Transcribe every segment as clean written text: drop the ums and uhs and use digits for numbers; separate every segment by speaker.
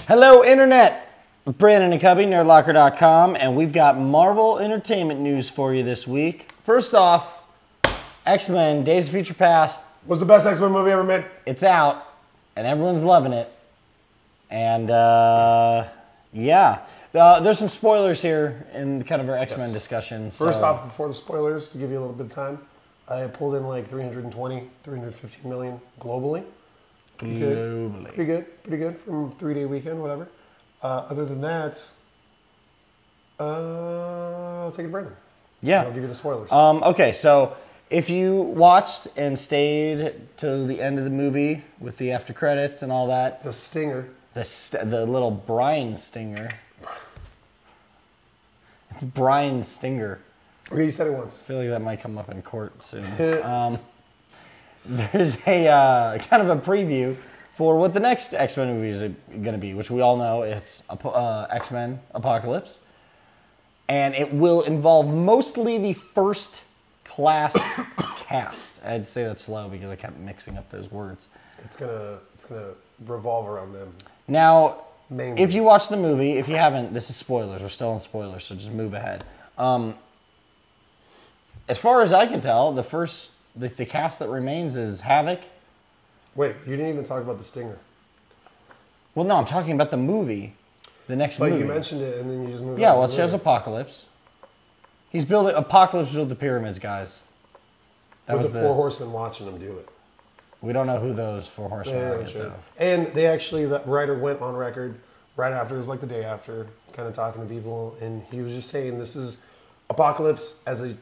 Speaker 1: Hello, Internet! Brandon and Cubby, Nerdlocker.com, and we've got Marvel Entertainment news for you this week. First off, X-Men Days of Future Past.
Speaker 2: Was the best X-Men movie ever made?
Speaker 1: It's out, and everyone's loving it. And, yeah. There's some spoilers here in kind of our X-Men discussion.
Speaker 2: First off, before the spoilers, to give you a little bit of time, I pulled in like 350 million globally. Pretty good from 3-day weekend, whatever. Other than that, I'll take it to Brandon.
Speaker 1: Yeah.
Speaker 2: I'll give you the spoilers.
Speaker 1: Okay, so if you watched and stayed to the end of the movie with the after credits and all that.
Speaker 2: The stinger.
Speaker 1: The little Brian stinger. It's Brian Stinger.
Speaker 2: Okay, you said it once.
Speaker 1: I feel like that might come up in court soon. There's a kind of a preview for what the next X-Men movie is going to be, which we all know it's X-Men Apocalypse. And it will involve mostly the first class cast. I'd say that's slow because I kept mixing up those words.
Speaker 2: It's gonna revolve around them.
Speaker 1: Now,
Speaker 2: mainly.
Speaker 1: If you watch the movie, if you haven't, this is spoilers. We're still in spoilers, so just move ahead. As far as I can tell, the cast that remains is Havoc.
Speaker 2: Wait, you didn't even talk about the stinger.
Speaker 1: Well, no, I'm talking about the movie. The next movie.
Speaker 2: But you mentioned it, and then you just moved on.
Speaker 1: Yeah, well, it shows Apocalypse. Apocalypse built the pyramids, guys.
Speaker 2: With the 4 horsemen watching them do it.
Speaker 1: We don't know who those 4 horsemen are yet, though.
Speaker 2: And they actually, the writer went on record right after, it was like the day after, kind of talking to people, and he was just saying this is Apocalypse as a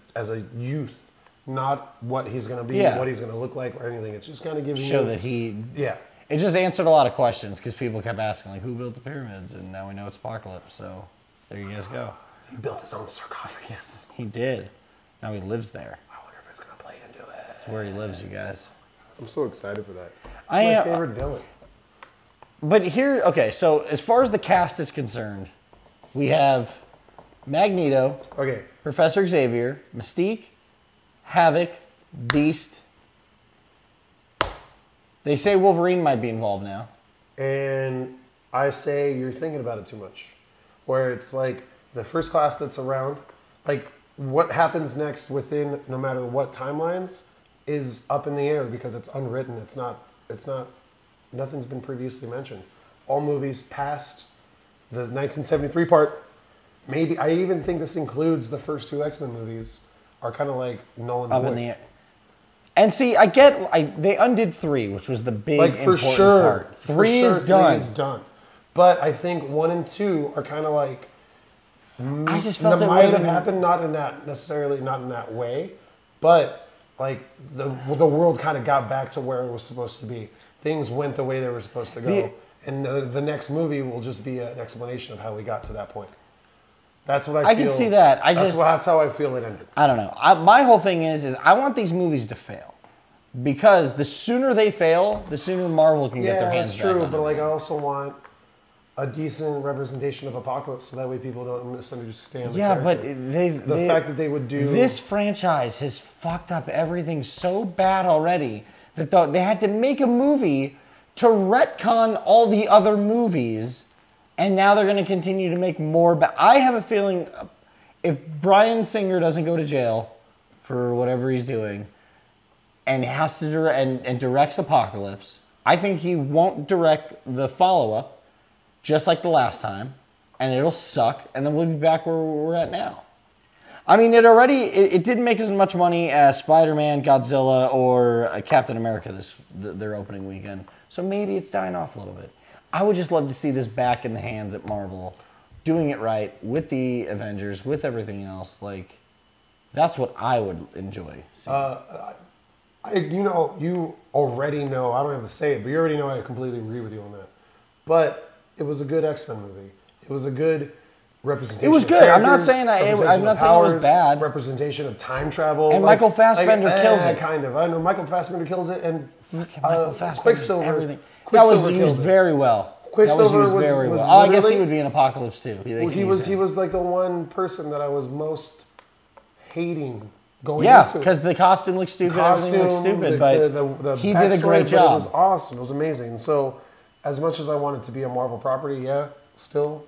Speaker 2: youth, not what he's going to be, what he's going to look like, or anything. It's just kind of giving
Speaker 1: show that he...
Speaker 2: Yeah.
Speaker 1: It just answered a lot of questions, because people kept asking, like, who built the pyramids? And now we know it's Apocalypse, so there you guys go.
Speaker 2: He built his own sarcophagus.
Speaker 1: He did. Now he lives there.
Speaker 2: I wonder if it's going to play into it.
Speaker 1: That's where he lives, you guys.
Speaker 2: I'm so excited for that. It's my favorite villain.
Speaker 1: But here, okay, so as far as the cast is concerned, we have Magneto, Professor Xavier, Mystique, Havoc, Beast. They say Wolverine might be involved now. And
Speaker 2: I say you're thinking about it too much. Where it's like the first class that's around, like what happens next within no matter what timelines is up in the air because it's unwritten. It's not, nothing's been previously mentioned. All movies past the 1973 part, maybe, I even think this includes the first 2 X-Men movies, are kind of like null and void.
Speaker 1: Up in the air. And see, they undid 3, which was the big important part. 3 is done.
Speaker 2: 3 is done. But I think 1 and 2 are kind of like,
Speaker 1: I just felt
Speaker 2: that might have happened, not in that way, but like the world kind of got back to where it was supposed to be. Things went the way they were supposed to go. And the next movie will just be an explanation of how we got to that point. That's what I feel.
Speaker 1: I can see that.
Speaker 2: That's how I feel it ended.
Speaker 1: I don't know. My whole thing is I want these movies to fail. Because the sooner they fail, the sooner Marvel can get their hands back on it.
Speaker 2: Yeah, that's true. But like, I also want a decent representation of Apocalypse, so that way people don't misunderstand the character.
Speaker 1: But the
Speaker 2: fact that they would do...
Speaker 1: This franchise has fucked up everything so bad already that they had to make a movie to retcon all the other movies, and now they're going to continue to make more... I have a feeling if Bryan Singer doesn't go to jail for whatever he's doing, and has to and directs Apocalypse, I think he won't direct the follow-up, just like the last time, and it'll suck, and then we'll be back where we're at now. I mean, it didn't make as much money as Spider-Man, Godzilla, or Captain America their opening weekend, so maybe it's dying off a little bit. I would just love to see this back in the hands at Marvel, doing it right, with the Avengers, with everything else. Like, that's what I would enjoy seeing.
Speaker 2: You already know, I don't have to say it, but you already know I completely agree with you on that. But it was a good X-Men movie. It was a good representation.
Speaker 1: It was good. I'm not saying it was bad.
Speaker 2: Representation of time travel.
Speaker 1: And Michael Fassbender kills it.
Speaker 2: Kind of. I know Michael Fassbender kills it, and
Speaker 1: Quicksilver. Everything. That was used very well.
Speaker 2: Quicksilver was
Speaker 1: very well. Oh, I guess he would be in Apocalypse too.
Speaker 2: He was like the one person that I was most hating going into.
Speaker 1: Because the costume looks stupid, everything looks stupid, but he did a great job.
Speaker 2: It was awesome. It was amazing. So as much as I want it to be a Marvel property, yeah, still,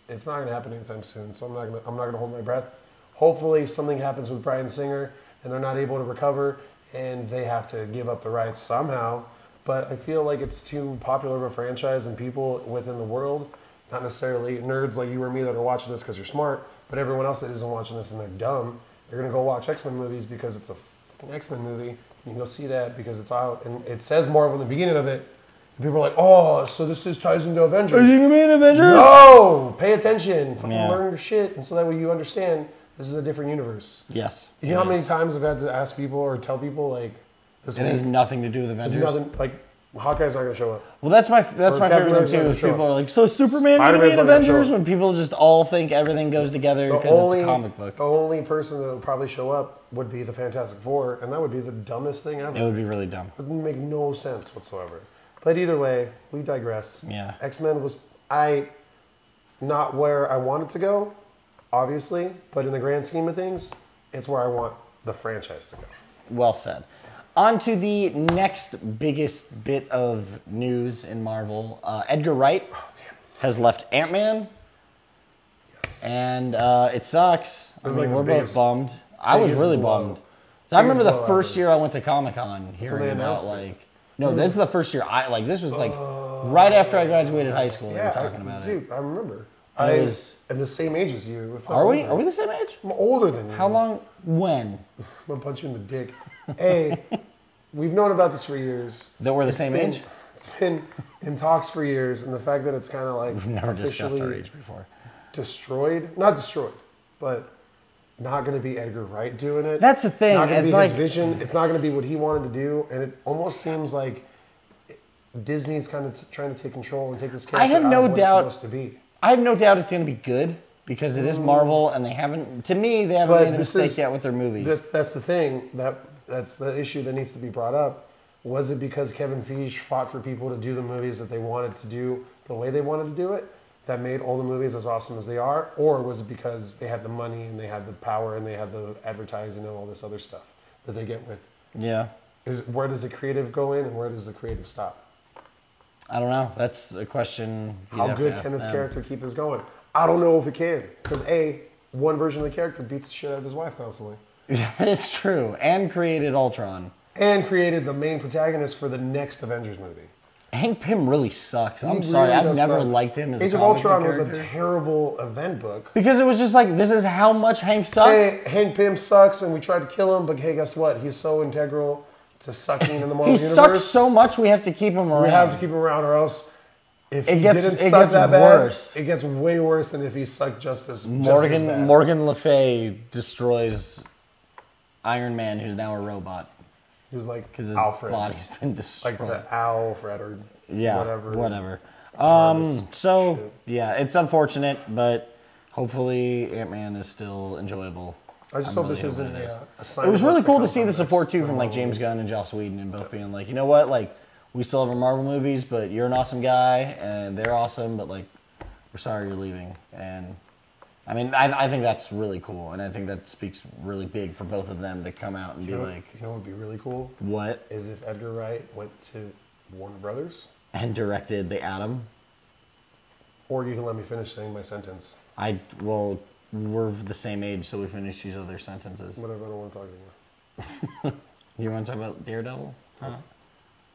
Speaker 2: it's not going to happen anytime soon. So I'm not gonna hold my breath. Hopefully something happens with Bryan Singer and they're not able to recover and they have to give up the rights somehow. But I feel like it's too popular of a franchise and people within the world, not necessarily nerds like you or me that are watching this because you're smart, but everyone else that isn't watching this and they're dumb, they're going to go watch X-Men movies because it's a fucking X-Men movie. You can go see that because it's out and it says Marvel in the beginning of it. And people are like, oh, so this just ties into Avengers.
Speaker 1: Are you going to be in Avengers?
Speaker 2: No! Pay attention. Fucking learn your shit. And so that way you understand this is a different universe.
Speaker 1: Yes.
Speaker 2: You know how many times I've had to ask people or tell people like this
Speaker 1: It has nothing to do with Avengers.
Speaker 2: There's nothing like Hawkeye's not going to show up.
Speaker 1: Well, that's my favorite thing too. Is people are like, so Superman going to be in Avengers? When people just all think everything goes together because it's a comic book.
Speaker 2: The only person that would probably show up would be the Fantastic Four, and that would be the dumbest thing ever.
Speaker 1: It would be really dumb.
Speaker 2: It would make no sense whatsoever. But either way, we digress.
Speaker 1: Yeah.
Speaker 2: X-Men was not where I wanted to go, obviously, but in the grand scheme of things, it's where I want the franchise to go.
Speaker 1: Well said. On to the next biggest bit of news in Marvel. Edgar Wright has left Ant-Man.
Speaker 2: Yes.
Speaker 1: And it sucks. I mean, we're both bummed. I was really bummed. So I remember the first year I went to Comic-Con hearing about like... No, this is the first year this was like right after I graduated high school. They were talking about it.
Speaker 2: Dude, I remember. I'm the same age as you.
Speaker 1: Are we? Are we the same age?
Speaker 2: I'm older than you.
Speaker 1: How long? When?
Speaker 2: I'm gonna punch you in the dick. Hey, we've known about this for years.
Speaker 1: That we're the same age?
Speaker 2: It's been in talks for years, and the fact that it's kind of like
Speaker 1: we've never discussed our age before.
Speaker 2: Not destroyed, but not going to be Edgar Wright doing it.
Speaker 1: That's the thing.
Speaker 2: Not going to be his vision. It's not going to be what he wanted to do, and it almost seems like Disney's kind of trying to take control and take this character out of what it's supposed to be. I
Speaker 1: have no doubt it's going to be good because it is Marvel, and they haven't made a mistake yet with their movies.
Speaker 2: That's the thing. That's the issue that needs to be brought up. Was it because Kevin Feige fought for people to do the movies that they wanted to do the way they wanted to do it that made all the movies as awesome as they are? Or was it because they had the money and they had the power and they had the advertising and all this other stuff that they get with?
Speaker 1: Yeah.
Speaker 2: Where does the creative go in and where does the creative stop?
Speaker 1: I don't know. That's a question.
Speaker 2: How good can this character keep this going? I don't know if it can. Because one version of the character beats the shit out of his wife constantly.
Speaker 1: That is true. And created Ultron.
Speaker 2: And created the main protagonist for the next Avengers movie.
Speaker 1: Hank Pym really sucks. I'm sorry. I've never liked him as a
Speaker 2: Age of Ultron was a terrible event book.
Speaker 1: Because it was just like, this is how much Hank sucks.
Speaker 2: Hey, Hank Pym sucks and we tried to kill him, but hey, guess what? He's so integral to sucking in the Marvel universe.
Speaker 1: He sucks so much we have to keep him around.
Speaker 2: We have to keep him around or else if he didn't suck that bad, it gets way worse than if he sucked just as bad.
Speaker 1: Morgan Le Fay destroys Iron Man, who's now a robot.
Speaker 2: He was like
Speaker 1: because his
Speaker 2: Alfred.
Speaker 1: Body's been destroyed.
Speaker 2: Like the Alfred or
Speaker 1: whatever. Yeah, it's unfortunate, but hopefully Ant-Man is still enjoyable.
Speaker 2: I just hope this isn't a sign.
Speaker 1: It was really cool to see the support too from like James Gunn and Joss Whedon and both being like, you know what, like we still have our Marvel movies, but you're an awesome guy and they're awesome, but like we're sorry you're leaving. And I mean, I think that's really cool, and I think that speaks really big for both of them to come out and be like...
Speaker 2: You know what would be really cool?
Speaker 1: What?
Speaker 2: Is if Edgar Wright went to Warner Brothers.
Speaker 1: And directed The Atom.
Speaker 2: Or you can let me finish saying my sentence.
Speaker 1: Well, we're the same age, so we finish each other's sentences.
Speaker 2: Whatever, I don't want to talk anymore.
Speaker 1: You want to talk about Daredevil? Huh?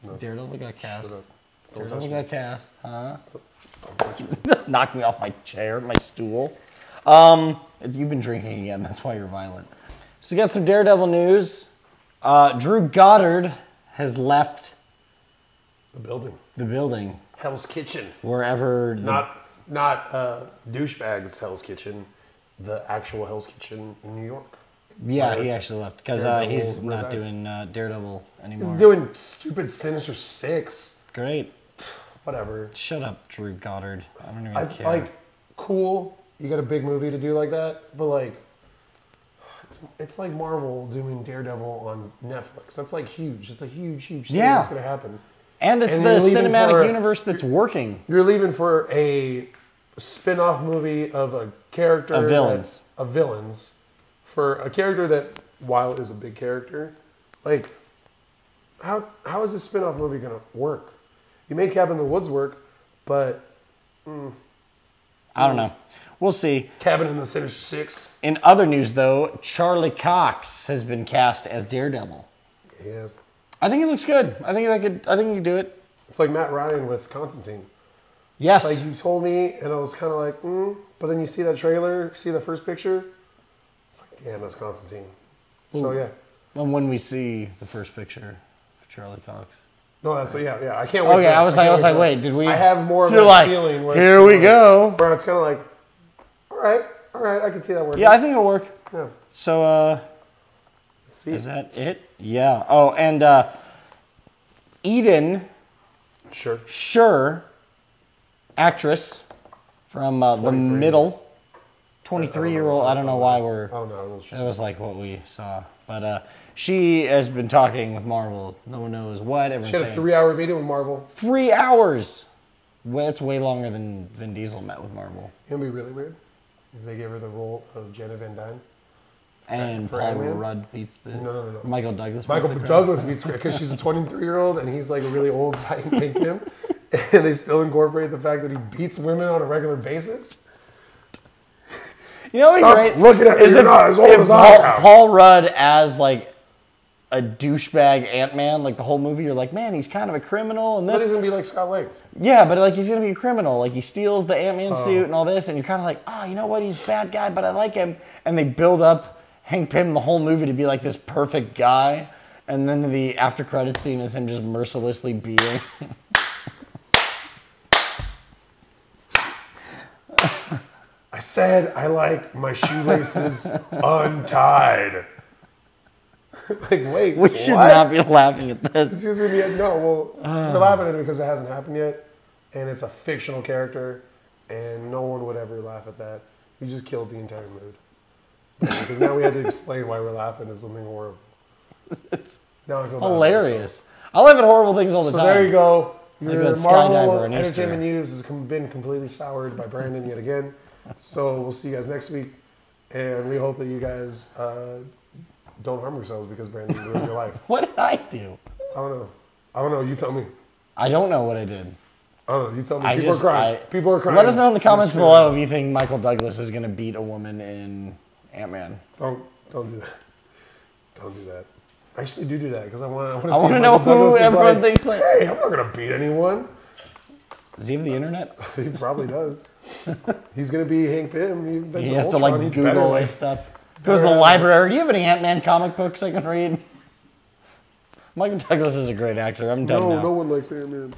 Speaker 2: No.
Speaker 1: Daredevil got cast.
Speaker 2: Shut up.
Speaker 1: Daredevil got cast, huh?
Speaker 2: Don't touch me.
Speaker 1: Knocked me off my chair, my stool. You've been drinking again. That's why you're violent. So we got some Daredevil news. Drew Goddard has left
Speaker 2: the building.
Speaker 1: The building.
Speaker 2: Hell's Kitchen.
Speaker 1: Wherever.
Speaker 2: Not douchebags Hell's Kitchen. The actual Hell's Kitchen in New York.
Speaker 1: Yeah, he actually left because he's not doing Daredevil anymore.
Speaker 2: He's doing stupid Sinister Six.
Speaker 1: Great.
Speaker 2: Whatever.
Speaker 1: Shut up, Drew Goddard. I don't even care.
Speaker 2: Like, cool. You got a big movie to do like that, but like, it's like Marvel doing Daredevil on Netflix. That's like huge. It's a huge thing that's going to happen.
Speaker 1: And it's the cinematic universe that's working.
Speaker 2: You're leaving for a spin-off movie of a character...
Speaker 1: Of villains.
Speaker 2: Of villains. For a character that, while is a big character, like, how is this spin-off movie going to work? He made Cabin in the Woods work, but
Speaker 1: I don't know. We'll see.
Speaker 2: Cabin in the Sinister Six.
Speaker 1: In other news, though, Charlie Cox has been cast as Daredevil.
Speaker 2: He has.
Speaker 1: I think he looks good. I think he could do it.
Speaker 2: It's like Matt Ryan with Constantine.
Speaker 1: Yes.
Speaker 2: Like you told me, and I was kind of like, but then you see that trailer, see the first picture. It's like, damn, that's Constantine.
Speaker 1: Ooh.
Speaker 2: So yeah.
Speaker 1: And when we see the first picture of Charlie Cox.
Speaker 2: No, that's what. Yeah. I can't wait.
Speaker 1: Okay, I was like, wait, did we?
Speaker 2: I have more of
Speaker 1: You're
Speaker 2: that
Speaker 1: like,
Speaker 2: feeling. Where
Speaker 1: here we go.
Speaker 2: Where it's kind of like, all right, I can see that working.
Speaker 1: Yeah, I think it'll work.
Speaker 2: Yeah.
Speaker 1: So,
Speaker 2: Let's see.
Speaker 1: is that it? Yeah. Oh, and Eden Sure, actress from the middle, 23-year-old. I don't know why we're.
Speaker 2: I don't know.
Speaker 1: That was like what we saw, but she has been talking with Marvel. No one knows what.
Speaker 2: She had a 3-hour meeting with Marvel.
Speaker 1: 3 hours. Well, that's way longer than Vin Diesel met with Marvel.
Speaker 2: It'd be really weird if they gave her the role of Jenna Van Dyne.
Speaker 1: And Paul Rudd beats the...
Speaker 2: No.
Speaker 1: Michael Douglas.
Speaker 2: Michael Douglas beats her because she's a 23-year-old and he's like a really old guy named him. And they still incorporate the fact that he beats women on a regular basis.
Speaker 1: You know what's great?
Speaker 2: Looking at me, you're not as old as I am.
Speaker 1: Paul Rudd as like a douchebag Ant-Man, like the whole movie, you're like, man, he's kind of a criminal. And this,
Speaker 2: but he's going to be like Scott Lang.
Speaker 1: Yeah, but like he's going to be a criminal. Like he steals the Ant-Man suit and all this. And you're kind of like, oh, you know what? He's a bad guy, but I like him. And they build up Hank Pym the whole movie to be like this perfect guy, and then the after credit scene is him just mercilessly beating.
Speaker 2: I said I like my shoelaces untied. Like, wait,
Speaker 1: we should not be laughing at this.
Speaker 2: It's just gonna be we're laughing at it because it hasn't happened yet, and it's a fictional character, and no one would ever laugh at that. You just killed the entire mood. Because now we had to explain why we're laughing at something horrible. Now I feel
Speaker 1: hilarious. I laugh at horrible things all the time.
Speaker 2: So there you go. Your Marvel
Speaker 1: on
Speaker 2: entertainment news has been completely soured by Brandon yet again. So we'll see you guys next week. And we hope that you guys don't harm yourselves because Brandon ruined your life.
Speaker 1: What did I do?
Speaker 2: I don't know. You tell me.
Speaker 1: I don't know what I did.
Speaker 2: I don't know. You tell me. People are crying.
Speaker 1: Let us know in the comments below if you think Michael Douglas is going to beat a woman in Ant-Man.
Speaker 2: Don't do that. Don't do that. I actually do that because I want to see.
Speaker 1: I want to know who everyone thinks like.
Speaker 2: Hey, I'm not gonna beat anyone.
Speaker 1: Does he have the internet?
Speaker 2: He probably does. He's gonna be Hank Pym.
Speaker 1: He has to like Google his stuff. Goes to the library. Do you have any Ant-Man comic books I can read? Michael Douglas is a great actor. I'm done now.
Speaker 2: No one likes Ant-Man.